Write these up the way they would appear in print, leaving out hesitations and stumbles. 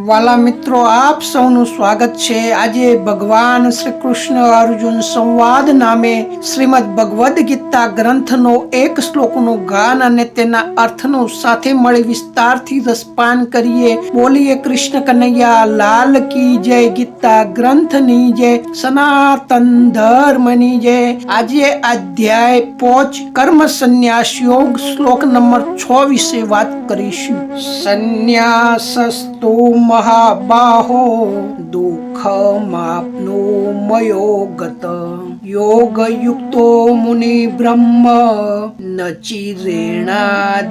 વાલા મિત્રો, આપ સૌનું સ્વાગત છે। આજે ભગવાન શ્રી કૃષ્ણ અર્જુન સંવાદ નામે શ્રીમદ ભગવદ્ ગીતા ગ્રંથનો એક શ્લોકનું ગાન અને તેના અર્થનું સાથે મળી વિસ્તારથી રસપાન કરીએ। બોલીએ કૃષ્ણ કનૈયા લાલ કી જય, ગીતા ગ્રંથની જય, સનાતન ધર્મની જય। આજે અધ્યાય 5 કર્મ સંન્યાસ યોગ શ્લોક નંબર 6 વિશે વાત કરીશું। સંન્યાસસ્તુ महाबाहो दुःखमाप्नो मयोगत योग युक्तो मुनि ब्रह्म न चिरेणाधिगच्छति।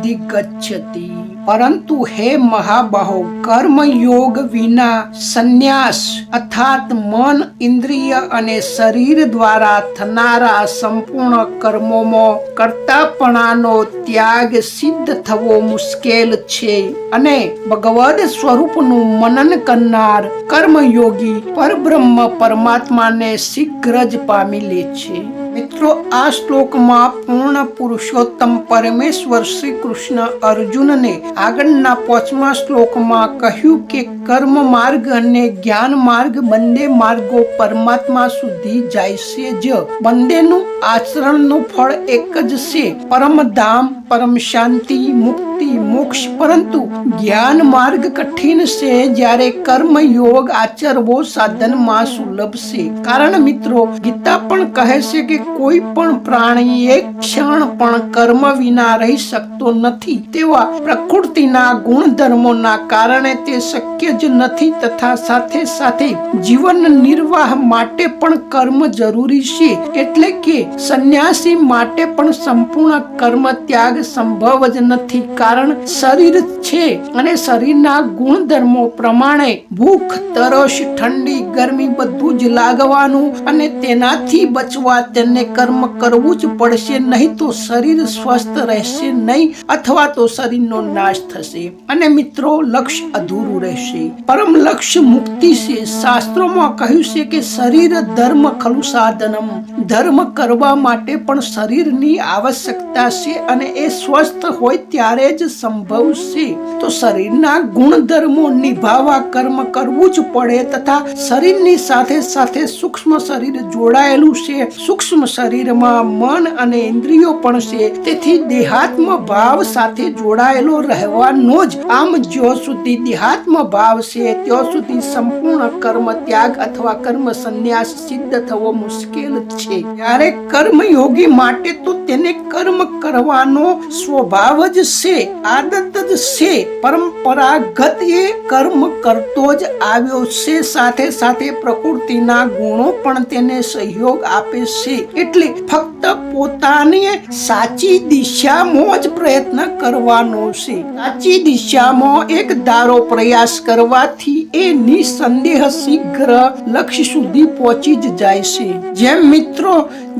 परंतु हे महाबाहो, कर्म योग विना संन्यास अर्थात मन, इंद्रिय अने शरीर द्वारा थनारा संपूर्ण कर्मों कर्तापणानो त्याग सिद्ध थवो मुश्केल छे अने भगवद स्वरूपनु मनन करनार कर्मयोगी परब्रह्म परमात्मा ने शीघ्र ज पामी ले छे। मित्रों, आ श्लोक में पूर्ण पुरुषोत्तम परमेश्वर श्री कृष्ण अर्जुन ने આગળના 5મા શ્લોકમાં કહ્યું કે કર્મ માર્ગ અને જ્ઞાન માર્ગ બંને માર્ગો પરમાત્મા સુધી જાય છે જ બંનેનું આચરણનું ફળ એક જ છે, પરમ ધામ, પરમ શાંતિ, મુક્તિ, મોક્ષ। પરંતુ જ્ઞાન માર્ગ કઠિન છે, જ્યારે કર્મ યોગ આચરવો સાધનમાં સુલભ છે। કારણ મિત્રો, ગીતા પણ કહે છે કે કોઈ પણ પ્રાણી એક ક્ષણ પણ કર્મ વિના રહી શકતો નથી। તેવા પ્રકૃતિના ગુણધર્મોના કારણે તે શક્ય જ નથી, તથા સાથે સાથે જીવન નિર્વાહ માટે પણ કર્મ જરૂરી છે। એટલે કે સંન્યાસી માટે પણ સંપૂર્ણ કર્મ ત્યાગ સંભવ જ નથી। કારણ શરીર છે અને શરીરના ગુણધર્મો પ્રમાણે ભૂખ, તરસ, ઠંડી, ગરમી બધું જ લાગવાનું અને તેનાથી બચવા તેને કર્મ કરવું જ પડશે, નહીં તો શરીર સ્વસ્થ રહેશે નહીં, અથવા તો શરીરનો નાશ થશે અને મિત્રો લક્ષ્ય અધૂરું રહેશે। પરમ લક્ષ્ય મુક્તિ છે। શાસ્ત્રોમાં કહ્યું છે કે શરીર ધર્મ ખલુ સાધનમ, ધર્મ કરવા માટે પણ શરીરની આવશ્યકતા છે અને એ સ્વસ્થ હોય ત્યારે જ સંભવ છે। તો શરીરના ગુણધર્મો નિભાવવા કર્મ કરવું જ પડે, તથા શરીરની સાથે સાથે સૂક્ષ્મ શરીર જોડાયેલું છે। સૂક્ષ્મ શરીરમાં મન અને ઇન્દ્રિયો પણ છે, તેથી દેહાત્મ ભાવ સાથે જોડાયેલો રહેવાનો જ। આમ જ્યાં સુધી દેહાત્મ ભાવ છે ત્યાં સુધી સંપૂર્ણ કર્મ ત્યાગ અથવા કર્મ સંન્યાસ સિદ્ધ થવો મુશ્કેલ છે। ત્યારે કર્મયોગી માટે તો તેને કર્મ કરવાનો સ્વભાવ જ છે, આદત જ છે, પરંપરાગત એ કર્મ કરતો જ આવ્યો છે। સાથે સાથે પ્રકૃતિના ગુણો પણ તેને સહયોગ આપે છે। એટલે ફક્ત પોતાની સાચી દિશામાં જ પ્રયત્ન કરવાનો છે। સાચી દિશામાં એક ધારો પ્રયાસ કરવાથી એ નિસંદેહ શીઘ્ર લક્ષ્ય સુધી પહોંચી જ જાય છે। જેમ મિત્રો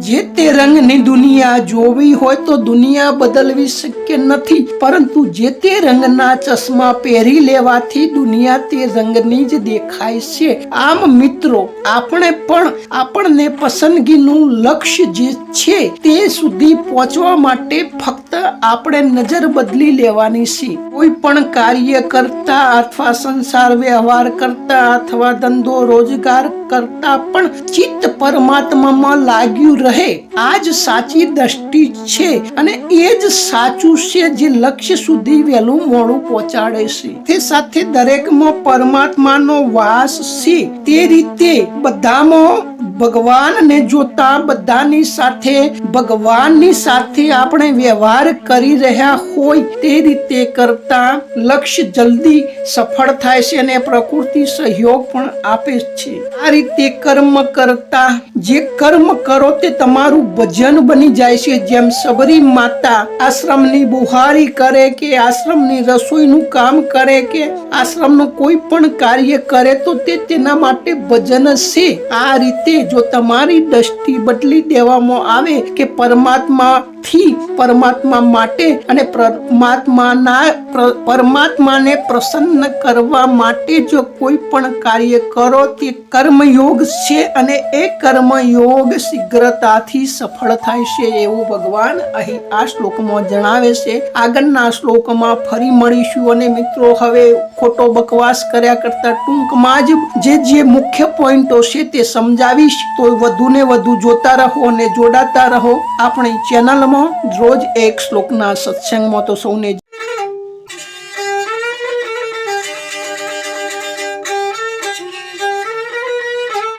જે તે રંગની દુનિયા જોવી હોય તો દુનિયા બદલવી શક્ય નથી, પરંતુ જે તે રંગના ચશ્મા પહેરી લેવાથી દુનિયા તે રંગની જ દેખાય છે। આમ મિત્રો, આપણે પણ આપણને પસંદગીનું લક્ષ્ય જે છે તે સુધી પહોંચવા માટે ફક્ત આપણે નજર બદલી લેવાની છે। કોઈ પણ કાર્ય કરતા અથવા સંસાર વ્યવહાર કરતા અથવા ધંધો રોજગાર કરતા પણ ચિત્ત પરમાત્મામાં લાગ્યું રહે, આ જ સાચી દ્રષ્ટિ છે અને એ જ સાચું છે જે લક્ષ્ય સુધી વહેલું મોડું પહોંચાડે છે। તે સાથે દરેકમાં પરમાત્માનો વાસ છે। તે રીતે બધામાં ભગવાનને જોતા બધાની સાથે ભગવાનની સાથે આપણે વ્યવહાર કરી રહ્યા હોય તે રીતે કરતા લક્ષ્ય જલ્દી સફળ થાય છે અને પ્રકૃતિ સહયોગ પણ આપે છે। આ રીતે કર્મ કરતા જે કર્મ કરો તે તમારું ભજન બની જાય છે। જેમ સબરી માતા આશ્રમની બુહારી કરે કે આશ્રમની રસોઈનું કામ કરે કે આશ્રમનું કોઈ પણ કાર્ય કરે તો તે તેના માટે ભજન છે। આ રીતે જો તમારી દ્રષ્ટિ બદલી દેવામાં આવે કે પરમાત્મા દિલથી પરમાત્મા માટે અને પરમાત્માને પ્રસન્ન કરવા માટે જો કોઈ પણ કાર્ય કરો તે કર્મયોગ છે અને એ કર્મયોગ શીઘ્રતાથી સફળ થાય છે એવું ભગવાન અહીં આ શ્લોકમાં જણાવે છે. આગળના શ્લોકમાં ફરી મળીશું અને મિત્રો હવે ખોટો બકવાસ કર્યા કરતા ટૂંકમાં જ જે મુખ્ય પોઈન્ટો છે તે સમજાવીશ. તો વધુ ને વધુ જોતા રહો અને જોડાતા રહો આપણી ચેનલમાં રોજ એક શ્લોકના સત્સંગમાં. તો સૌને